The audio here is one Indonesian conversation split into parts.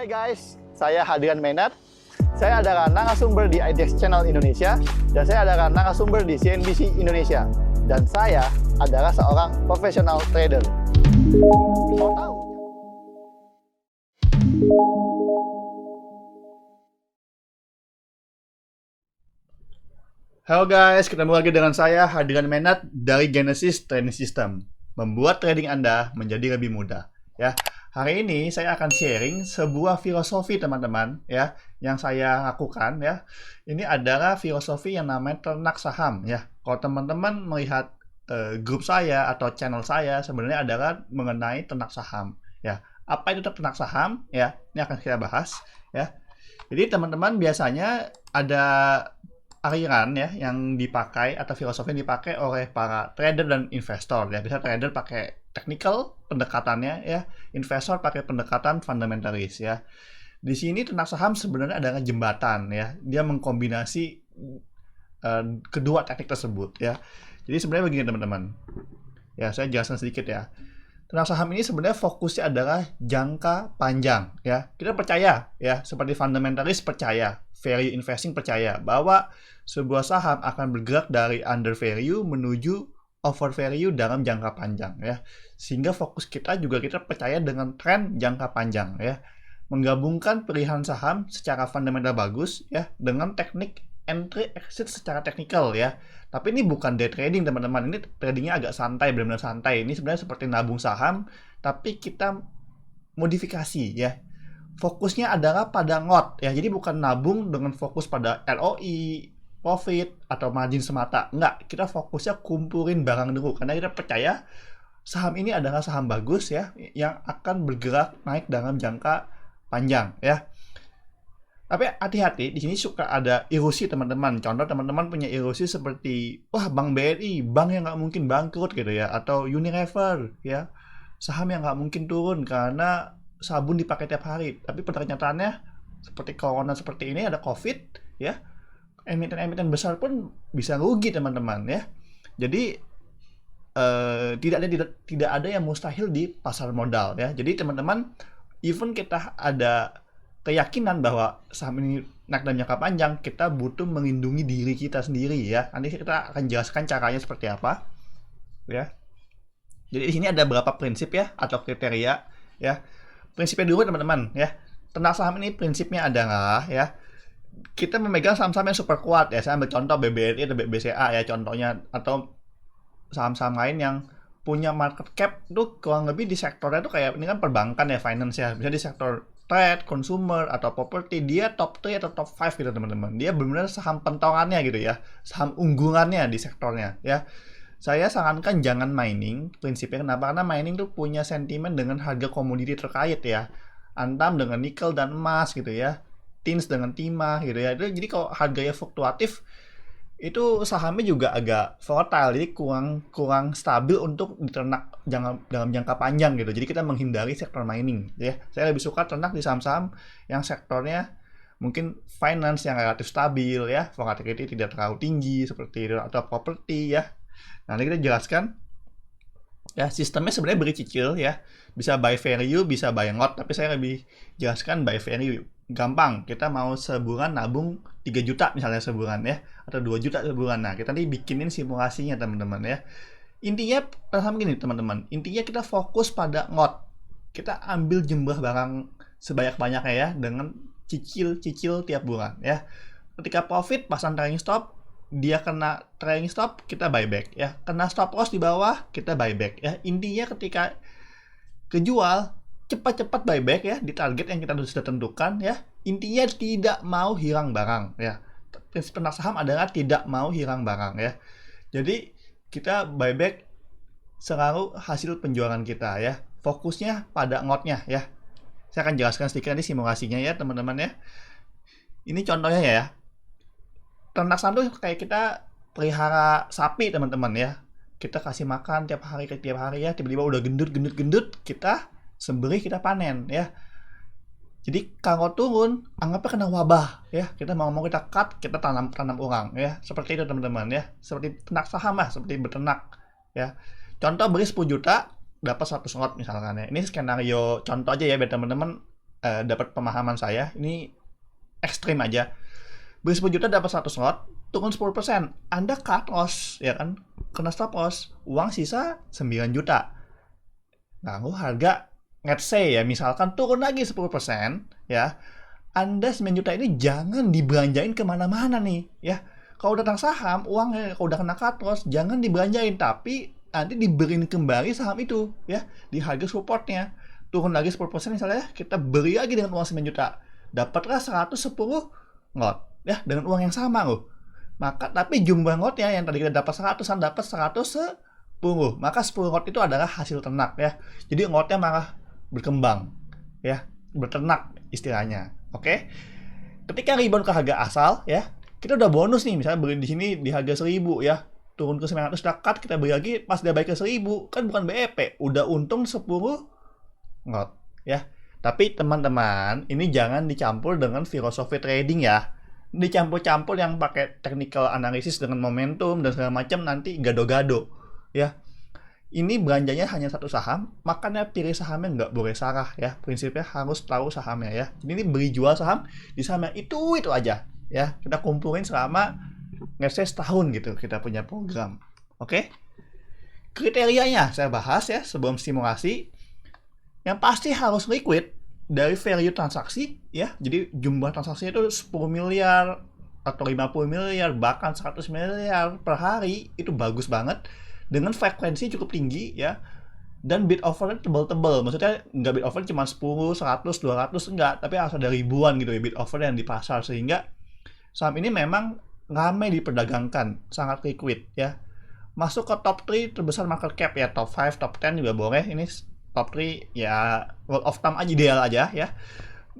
Hai guys, saya Hadrian Menat. Saya adalah narasumber di IDX Channel Indonesia dan saya adalah narasumber di CNBC Indonesia. Dan saya adalah seorang profesional trader. Mau tahu? Halo guys, ketemu lagi dengan saya Hadrian Menat dari Genesis Trading System. Membuat trading Anda menjadi lebih mudah. Ya, hari ini saya akan sharing sebuah filosofi teman-teman ya yang saya lakukan ya. Ini adalah filosofi yang namanya ternak saham ya. Kalau teman-teman melihat grup saya atau channel saya sebenarnya adalah mengenai ternak saham ya. Apa itu ternak saham ya? Ini akan kita bahas ya. Jadi teman-teman biasanya ada aliran ya yang dipakai atau filosofi yang dipakai oleh para trader dan investor ya. Bisa trader pakai technical pendekatannya ya, investor pakai pendekatan fundamentalis ya. Di sini ternak saham sebenarnya adalah jembatan ya. Dia mengkombinasi kedua teknik tersebut ya. Jadi sebenarnya begini teman-teman. Ya, saya jelaskan sedikit ya. Ternak saham ini sebenarnya fokusnya adalah jangka panjang ya. Kita percaya ya, seperti fundamentalis percaya, value investing percaya bahwa sebuah saham akan bergerak dari under value menuju over value dalam jangka panjang ya. Sehingga fokus kita juga kita percaya dengan tren jangka panjang ya. Menggabungkan pilihan saham secara fundamental bagus ya dengan teknik entry exit secara teknikal ya. Tapi ini bukan day trading teman-teman. Ini tradingnya agak santai, benar-benar santai. Ini sebenarnya seperti nabung saham tapi kita modifikasi ya. Fokusnya adalah pada ngot ya. Jadi bukan nabung dengan fokus pada ROI, profit atau margin semata. Enggak, kita fokusnya kumpulin barang dulu karena kita percaya saham ini adalah saham bagus ya yang akan bergerak naik dalam jangka panjang ya. Tapi hati-hati, di sini suka ada ilusi teman-teman. Contoh teman-teman punya ilusi seperti wah Bank BRI, bank yang nggak mungkin bangkrut gitu ya, atau Unilever ya, saham yang nggak mungkin turun karena sabun dipakai tiap hari. Tapi pernyataannya seperti corona seperti ini ada COVID ya, emiten-emiten besar pun bisa rugi teman-teman ya. Jadi tidak ada yang mustahil di pasar modal ya. Jadi teman-teman, even kita ada keyakinan bahwa saham ini naik dalam jangka panjang, kita butuh melindungi diri kita sendiri ya. Nanti kita akan jelaskan caranya seperti apa ya. Jadi di sini ada beberapa prinsip ya atau kriteria ya. Prinsipnya dulu teman-teman ya. Ternak saham ini prinsipnya adalah ya, kita memegang saham-saham yang super kuat ya. Saya ambil contoh BBRI atau BCA ya contohnya, atau saham-saham lain yang punya market cap tuh kurang lebih di sektornya tuh kayak ini kan perbankan ya, finance ya. Bisa di sektor trade, consumer atau property, dia top 3 atau top 5 gitu teman-teman. Dia benar-benar saham pentolannya gitu ya. Saham unggulannya di sektornya ya. Saya sarankan jangan mining. Prinsipnya kenapa? Karena mining tuh punya sentimen dengan harga komoditi terkait ya. Antam dengan nikel dan emas gitu ya. Tins dengan timah gitu ya. Jadi kalau harganya fluktuatif itu sahamnya juga agak volatile, jadi kurang stabil untuk diternak dalam jangka panjang gitu. Jadi kita menghindari sektor mining ya. Saya lebih suka ternak di saham-saham yang sektornya mungkin finance yang relatif stabil ya, volatility tidak terlalu tinggi seperti itu, atau properti ya. Nanti kita jelaskan ya, sistemnya sebenarnya beri cicil ya, bisa buy value, bisa buy ngot, tapi saya lebih jelaskan buy value. Gampang, kita mau sebulan nabung 3 juta misalnya sebulan ya, atau 2 juta sebulan. Nah, kita nanti bikinin simulasinya teman-teman ya. Intinya paham gini teman-teman, intinya kita fokus pada ngot. Kita ambil jumlah barang sebanyak-banyaknya ya, dengan cicil-cicil tiap bulan ya. Ketika profit pasang trailing stop, dia kena trailing stop, kita buyback ya. Kena stop loss di bawah, kita buyback ya. Intinya ketika kejual, cepat-cepat buyback ya di target yang kita sudah tentukan ya. Intinya tidak mau hilang barang ya. Prinsip ternak saham adalah tidak mau hilang barang ya. Jadi kita buyback selalu hasil penjualan kita ya. Fokusnya pada ngotnya ya. Saya akan jelaskan sedikit nanti simulasinya ya teman-teman ya. Ini contohnya ya. Ternak saham itu kayak kita pelihara sapi teman-teman ya. Kita kasih makan tiap hari ya. Tiba-tiba udah gendut, kita sembelih, kita panen ya. Jadi kalau turun, anggapnya kena wabah ya. Kita mau kita cut, kita tanam ulang ya. Seperti itu teman-teman ya. Seperti ternak saham lah, seperti beternak ya. Contoh beli 10 juta, dapat 100 lot misalkan ya. Ini skenario contoh aja ya biar teman-teman dapat pemahaman saya, ini ekstrim aja. Beli 10 juta dapat 100 lot, turun 10%. Anda cut loss, ya kan? Kena stop loss. Uang sisa 9 juta. Nah, harga, let's say ya, misalkan turun lagi 10%, ya. Anda 9 juta ini jangan dibelanjain kemana-mana nih, ya. Kalau datang saham, uangnya kalau udah kena cut loss, jangan dibelanjain, tapi nanti dibeliin kembali saham itu, ya, di harga supportnya. Turun lagi 10% misalnya, kita beli lagi dengan uang 9 juta. Dapatlah 110 lot, ya, dengan uang yang sama loh. Maka tapi jumlah lotnya yang tadi kita dapat 100-an dapat 110. Maka 10 lot itu adalah hasil ternak, ya. Jadi lotnya malah berkembang, ya, berternak istilahnya. Oke. Ketika rebound ke harga asal, ya, kita udah bonus nih, misalnya beli di sini di harga 1000, ya. Turun ke 900 dekat, kita beli lagi pas dia balik ke 1000, kan bukan BEP, udah untung 10 lot, ya. Tapi teman-teman, ini jangan dicampur dengan filosofi trading ya. Dicampur-campur yang pakai technical analysis dengan momentum dan segala macam, nanti gado-gado, ya. Ini belanjanya hanya satu saham, makanya pilih sahamnya nggak boleh salah, ya. Prinsipnya harus tahu sahamnya, ya. Ini beli jual saham di saham yang itu aja, ya. Kita kumpulin selama nge setahun gitu, kita punya program. Oke? Kriterianya saya bahas ya sebelum simulasi. Yang pasti harus liquid dari value transaksi, ya. Jadi jumlah transaksinya itu 10 miliar atau 50 miliar, bahkan 100 miliar per hari, itu bagus banget. Dengan frekuensi cukup tinggi, ya. Dan bid offer tebal-tebal. Maksudnya nggak bid offer cuma 10, 100, 200, enggak. Tapi harus ada ribuan gitu ya bid offer yang di pasar. Sehingga saham ini memang ramai diperdagangkan, sangat liquid, ya. Masuk ke top 3 terbesar market cap, ya. Top 5, top 10 juga boleh. Ini top 3 ya rule of thumb aja, ideal aja, ya.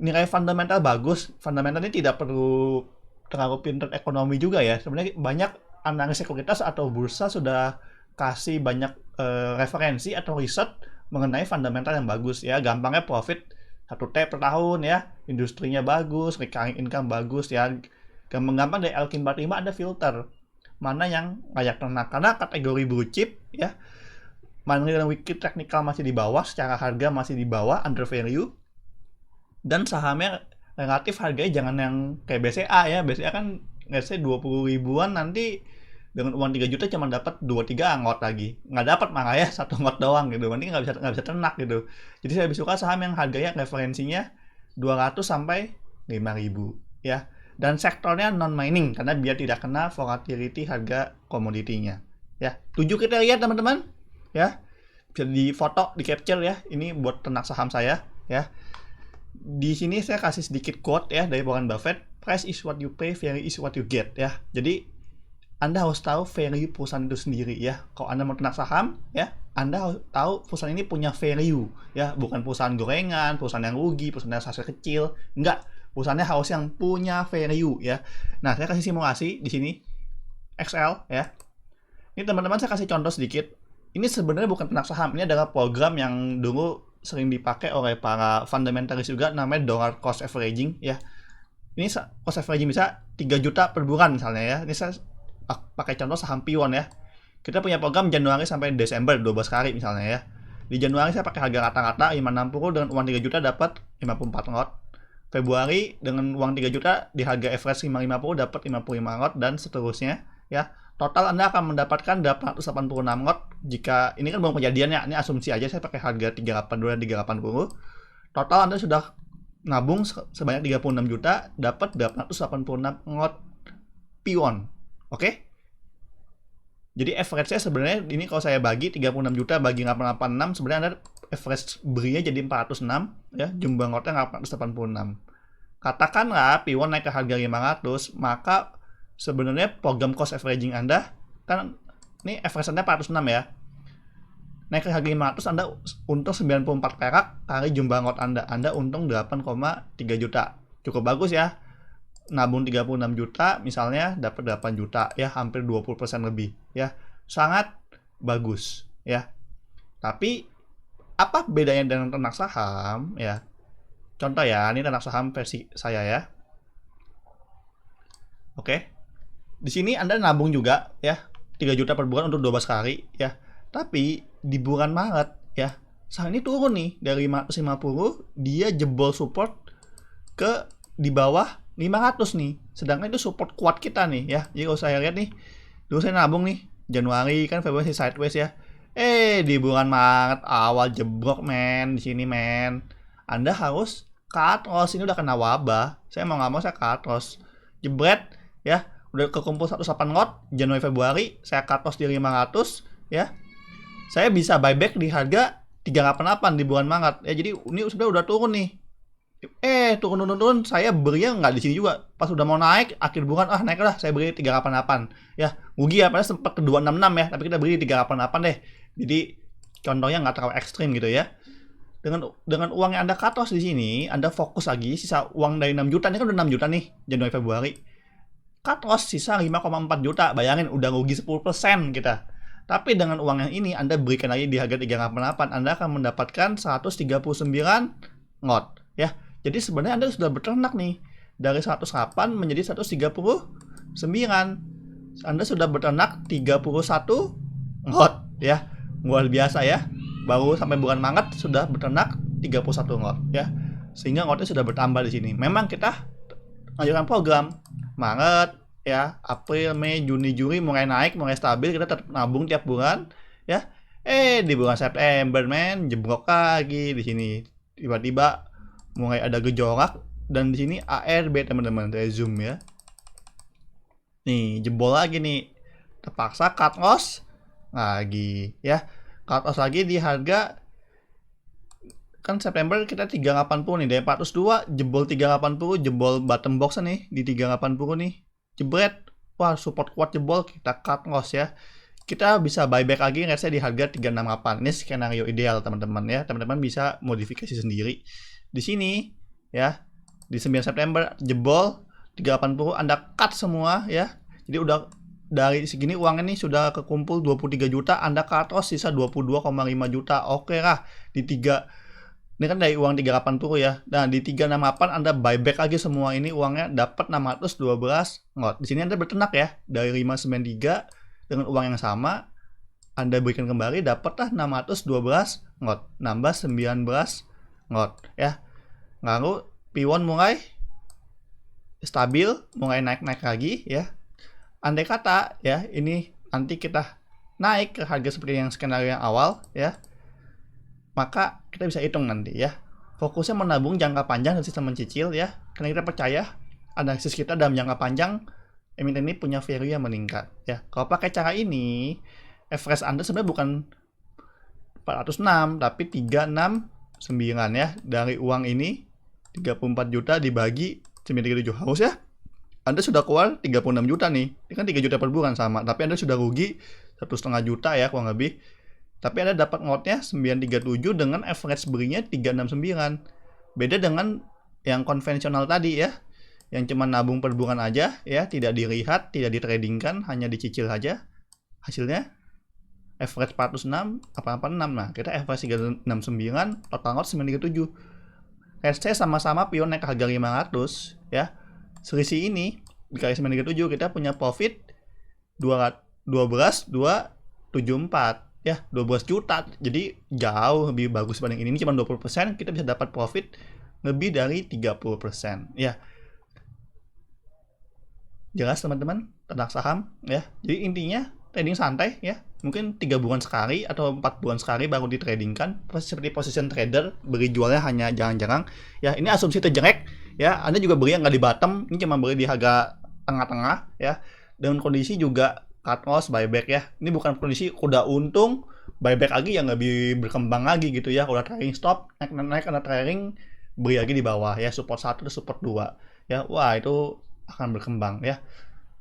Nilai fundamental bagus. Fundamental ini tidak perlu terlalu pintar ekonomi juga ya. Sebenarnya banyak analis sekuritas atau bursa sudah kasih banyak referensi atau riset mengenai fundamental yang bagus, ya. Gampangnya profit 1T per tahun, ya. Industrinya bagus, recurring income bagus, ya. Gampang-gampang dari Elkin 45 ada filter mana yang layak ternak, karena kategori blue chip, ya, money dan wicked technical masih di bawah, secara harga masih di bawah, under value, dan sahamnya relatif harganya jangan yang kayak BCA, ya. BCA kan let's say 20 ribuan, nanti dengan uang 3 juta cuma dapat 2-3 angot lagi, nggak dapat malah ya, satu angot doang gitu, nanti nggak bisa ternak gitu. Jadi saya lebih suka saham yang harganya referensinya 200 sampai 5.000, ya. Dan sektornya non mining karena biar tidak kena volatility harga komoditinya, ya. 7 kriteria teman-teman, ya. Bisa di foto, di capture, ya. Ini buat ternak saham saya, ya. Di sini saya kasih sedikit quote, ya, dari Warren Buffett. Price is what you pay, value is what you get, ya. Jadi Anda harus tahu value perusahaan itu sendiri, ya. Kalau Anda mau ternak saham, ya, Anda harus tahu perusahaan ini punya value, ya. Bukan perusahaan gorengan, perusahaan yang rugi, perusahaan yang hasil kecil. Enggak. Perusahaannya harus yang punya value, ya. Nah, saya kasih simulasi di sini. Excel, ya. Ini teman-teman saya kasih contoh sedikit. Ini sebenarnya bukan ternak saham. Ini adalah program yang dulu sering dipakai oleh para fundamentalis juga, namanya dollar cost averaging, ya. Ini cost averaging bisa 3 juta per bulan misalnya, ya. Ini saya pakai contoh saham pion, ya. Kita punya program Januari sampai Desember 12 kali misalnya, ya. Di Januari saya pakai harga rata-rata 560, dengan uang 3 juta dapat 54 lot. Februari dengan uang 3 juta di harga average 550 dapat 55 lot, dan seterusnya, ya. Total Anda akan mendapatkan 886 lot. Jika ini kan belum kejadiannya, ini asumsi aja, saya pakai harga 382 dan 380. Total Anda sudah nabung sebanyak 36 juta, dapat 886 lot pion. Oke? Jadi average-nya sebenarnya ini kalau saya bagi 36 juta bagi 886, sebenarnya Anda average belinya jadi 406, ya. Jumlah lotnya 886. Katakanlah pion naik ke harga 500, maka sebenarnya program cost averaging Anda kan ini average Anda 406, ya. Naik ke harga 500 Anda untung 94 perak kali jumlah lot Anda untung 8,3 juta. Cukup bagus, ya. Nabung 36 juta misalnya dapat 8 juta, ya, hampir 20% lebih, ya. Sangat bagus, ya. Tapi apa bedanya dengan ternak saham, ya? Contoh, ya, ini ternak saham versi saya, ya. Oke. Di sini Anda nabung juga, ya, 3 juta per bulan untuk 12 kali, ya. Tapi di bulan Maret, ya, saham ini turun nih dari 550, dia jebol support ke di bawah 500 nih. Sedangkan itu support kuat kita nih ya. Jadi kalau saya lihat nih, dulu saya nabung nih Januari kan, Februari sideways ya. Di bulan Maret awal jeblok men di sini men. Anda harus cut loss, ini udah kena wabah. Saya mau nggak mau saya cut loss. Jebret ya, udah kekumpul 108 lot Januari Februari, saya cut loss di 500 ya. Saya bisa buyback di harga 388 di bulan Maret ya. Jadi ini udah turun nih. Turun, saya berinya nggak di sini juga. Pas udah mau naik, akhir bulan, naik lah, saya beri 388. Ya, rugi ya, padahal sempat ke 266 ya, tapi kita beri 388 deh. Jadi, contohnya nggak terlalu ekstrim gitu ya. Dengan uang yang Anda cut loss di sini, Anda fokus lagi, sisa uang dari 6 juta, ini kan udah 6 juta nih, Januari Februari. Cut loss sisa 5,4 juta, bayangin udah rugi 10% kita. Tapi dengan uang yang ini, Anda berikan lagi di harga 388, Anda akan mendapatkan 139 ngot ya. Jadi sebenarnya Anda sudah beternak nih dari 108 menjadi 139. Anda sudah beternak 31 ngot ya. Luar biasa ya. Baru sampai bulan Maret sudah beternak 31 ngot ya. Sehingga ngotnya sudah bertambah di sini. Memang kita mengajukan program Maret ya, April, Mei, Juni, Juli mulai naik, mulai stabil, kita tetap nabung tiap bulan ya. Di bulan September men jeblok lagi di sini. Tiba-tiba mulai ada gejolak dan di sini ARB teman-teman, saya zoom ya. Nih, jebol lagi nih. Terpaksa cut loss lagi ya. Cut loss lagi di harga kan September kita 380 nih, dari 402 jebol 380, jebol bottom box nih di 380 nih. Jebret. Wah, support kuat jebol, kita cut loss ya. Kita bisa buyback lagi nggak di harga 368. Ini skenario ideal teman-teman ya. Teman-teman bisa modifikasi sendiri. Di sini ya, di 9 September jebol 380, Anda cut semua ya. Jadi udah dari segini uang ini sudah kekumpul 23 juta, Anda cut loss sisa 22,5 juta. Oke lah, di 3 ini kan dari uang 380 ya. Nah, di 368 Anda buyback lagi semua ini, uangnya dapat 612 ngot. Di sini Anda bertenak ya, dari 593 dengan uang yang sama Anda berikan kembali, dapatlah 612 ngot, nambah 19 ngot ya. Lalu piwon mulai stabil, mulai naik-naik lagi ya. Andai kata ya, ini nanti kita naik ke harga seperti yang skenario yang awal ya, maka kita bisa hitung nanti ya. Fokusnya menabung jangka panjang dan sistem mencicil ya, karena kita percaya analisis kita dalam jangka panjang emiten ini punya value yang meningkat ya. Kalau pakai cara ini, average Anda sebenarnya bukan 406 tapi 369 ya. Dari uang ini 34 juta dibagi 937, haus ya. Anda sudah keluar 36 juta nih. Ini kan 3 juta per bulan sama, tapi Anda sudah rugi 1,5 juta ya kurang lebih. Tapi Anda dapat ngotnya 937 dengan average berinya 369. Beda dengan yang konvensional tadi ya, yang cuma nabung per bulan aja ya, tidak dilihat, tidak ditradingkan, hanya dicicil aja. Hasilnya average 406, apa-apa 6. Nah, kita average 369, total lot 937. Saya sama-sama pion naik ke harga 500 ya. Selisih ini dikali 937 kita punya profit 12,274 ya, 12 juta. Jadi jauh lebih bagus dibanding ini cuma 20%, kita bisa dapat profit lebih dari 30% ya. Jelas teman-teman tentang saham ya. Jadi intinya trading santai ya. Mungkin 3 bulan sekali atau 4 bulan sekali baru ditradingkan. Seperti position trader, beri jualnya hanya jarang-jarang ya. Ini asumsi terjelek ya. Anda juga beri yang nggak di bottom, ini cuma beri di harga tengah-tengah ya. Dengan kondisi juga cut loss, buyback ya. Ini bukan kondisi udah untung buyback lagi yang lebih berkembang lagi gitu ya. Udah trading stop, naik karena trading, beri lagi di bawah ya. Support 1 dan support 2 ya. Wah, itu akan berkembang ya.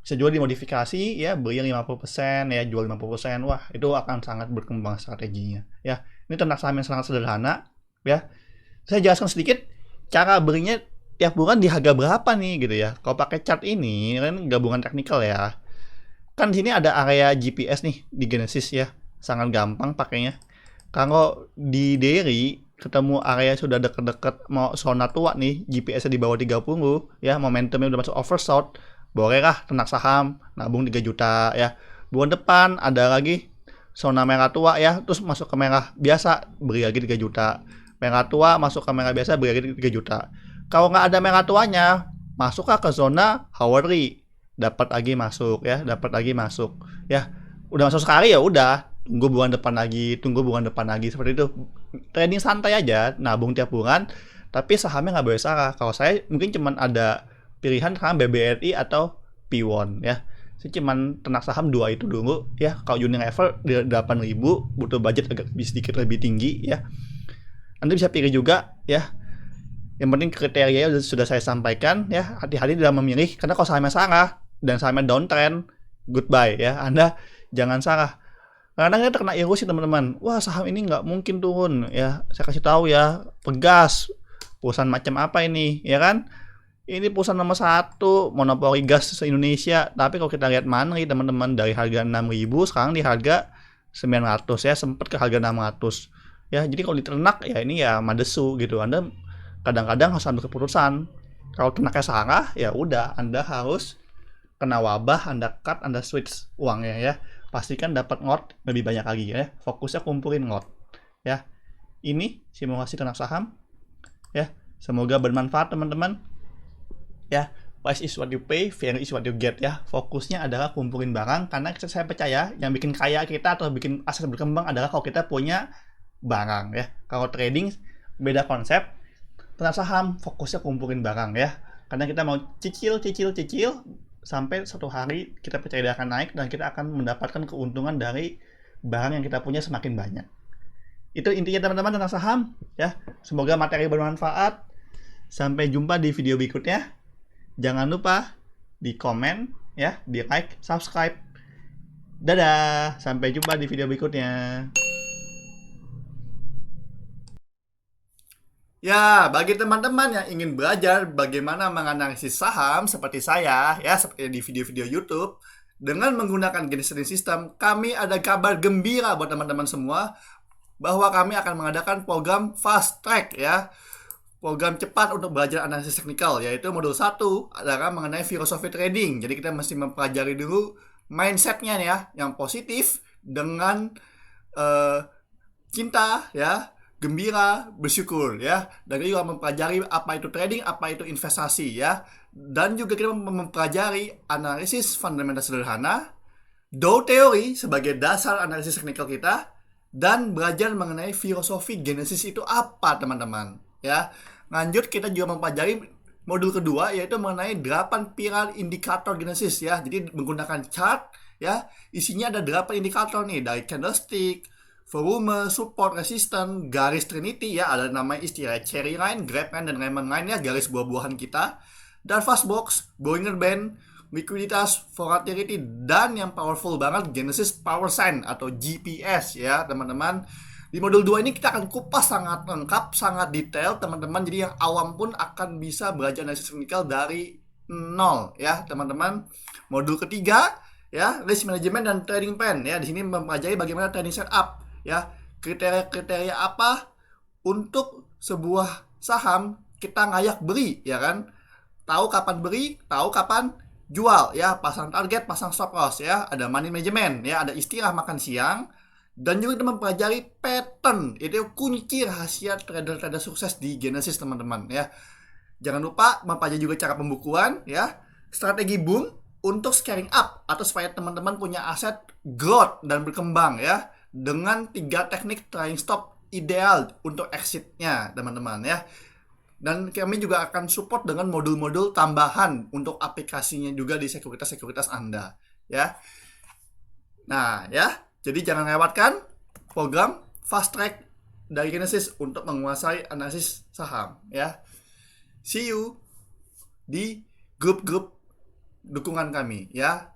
Bisa juga dimodifikasi ya, beri yang 50% ya, jual 50%. Wah, itu akan sangat berkembang strateginya ya. Ini tentang saham yang sangat sederhana ya. Saya jelaskan sedikit cara berinya tiap bulan di harga berapa nih gitu ya. Kalau pakai chart ini kan gabungan teknikal ya. Kan di sini ada area GPS nih di Genesis ya. Sangat gampang pakainya. Kalau di daily ketemu area sudah dekat-dekat mau zona tua nih, GPS-nya di bawah 30 ya, momentumnya udah masuk oversold, bolehlah ternak saham, nabung 3 juta ya. Bulan depan ada lagi zona merah tua ya, terus masuk ke merah biasa beli lagi 3 juta. Merah tua masuk ke merah biasa beli lagi 3 juta. Kalau nggak ada merah tuanya, masuklah ke zona Howari, dapat lagi masuk ya, dapat lagi masuk ya. Udah masuk sekali ya udah, tunggu bulan depan lagi, tunggu bulan depan lagi, seperti itu. Trading santai aja, nabung tiap bulan, tapi sahamnya nggak boleh salah. Kalau saya mungkin cuman ada pilihan saham BBRI atau Piwon ya. Saya cuman ternak saham dua itu dulu ya. Kalau Unilever di 8.000 butuh budget agak sedikit lebih tinggi ya. Anda bisa pilih juga ya. Yang penting kriterianya sudah saya sampaikan ya. Hati-hati dalam memilih, karena kalau sahamnya salah dan sahamnya downtrend, goodbye ya. Anda jangan salah. Karena kita terkena ilusi teman-teman. Wah, saham ini nggak mungkin turun ya. Saya kasih tahu ya, Pegas. Perusahaan macam apa ini ya kan? Ini perusahaan nomor 1 monopoli gas se-Indonesia. Tapi kalau kita lihat Manri teman-teman, dari harga 6.000 sekarang di harga 900 ya, sempat ke harga 600. Ya, jadi kalau di ternak ya ini ya madesu gitu. Anda kadang-kadang harus ambil keputusan. Kalau ternaknya salah, ya udah Anda harus kena wabah, Anda cut, Anda switch uangnya ya. Pastikan dapat ngot lebih banyak lagi ya. Fokusnya kumpulin ngot ya. Ini simulasi ternak saham ya. Semoga bermanfaat teman-teman. Ya, price is what you pay, value is what you get ya. Fokusnya adalah kumpulin barang, karena saya percaya yang bikin kaya kita atau bikin aset berkembang adalah kalau kita punya barang ya. Kalau trading beda konsep. Ternak saham fokusnya kumpulin barang ya. Karena kita mau cicil sampai suatu hari kita percaya dia akan naik dan kita akan mendapatkan keuntungan dari barang yang kita punya semakin banyak. Itu intinya teman-teman tentang saham ya. Semoga materi bermanfaat. Sampai jumpa di video berikutnya. Jangan lupa di komen ya, di like, subscribe. Dadah, sampai jumpa di video berikutnya. Ya, bagi teman-teman yang ingin belajar bagaimana menganalisis saham seperti saya, ya, seperti di video-video YouTube, dengan menggunakan Genesis Trading System, kami ada kabar gembira buat teman-teman semua, bahwa kami akan mengadakan program Fast Track, ya. Program cepat untuk belajar analisis teknikal, yaitu modul 1 adalah mengenai filosofi trading. Jadi kita mesti mempelajari dulu mindsetnya ya, yang positif dengan cinta ya, gembira, bersyukur ya. Dan juga mempelajari apa itu trading, apa itu investasi ya. Dan juga kita mempelajari analisis fundamental sederhana, Dow teori sebagai dasar analisis teknikal kita, dan belajar mengenai filosofi Genesis itu apa teman-teman ya. Lanjut kita juga mempelajari modul kedua, yaitu mengenai 8 pilar indikator Genesis ya. Jadi menggunakan chart ya, isinya ada 8 indikator nih, dari candlestick, volume, support, resistance, garis trinity ya, ada nama istilah cherry line, grape line, dan lemon line ya, garis buah-buahan kita, dan fast box, Bollinger Band, likuiditas, volatility, dan yang powerful banget Genesis Power Sign atau GPS ya teman-teman. Di modul 2 ini kita akan kupas sangat lengkap, sangat detail teman-teman. Jadi yang awam pun akan bisa belajar analisis teknikal dari nol ya teman-teman. Modul ketiga ya, risk management dan trading plan ya. Di sini mempelajari bagaimana trading setup ya. Kriteria-kriteria apa untuk sebuah saham kita layak beli ya kan. Tahu kapan beli, tahu kapan jual ya, pasang target, pasang stop loss ya. Ada money management ya, ada istilah makan siang. Dan juga kita mempelajari pattern. Itu kunci rahasia trader-trader sukses di Genesis teman-teman ya. Jangan lupa mempelajari juga cara pembukuan ya. Strategi boom untuk scaling up, atau supaya teman-teman punya aset growth dan berkembang ya. Dengan 3 teknik trailing stop ideal untuk exitnya teman-teman ya. Dan kami juga akan support dengan modul-modul tambahan untuk aplikasinya juga di sekuritas-sekuritas Anda ya. Nah ya, jadi jangan lewatkan program Fast Track dari Genesis untuk menguasai analisis saham ya. See you di grup-grup dukungan kami ya.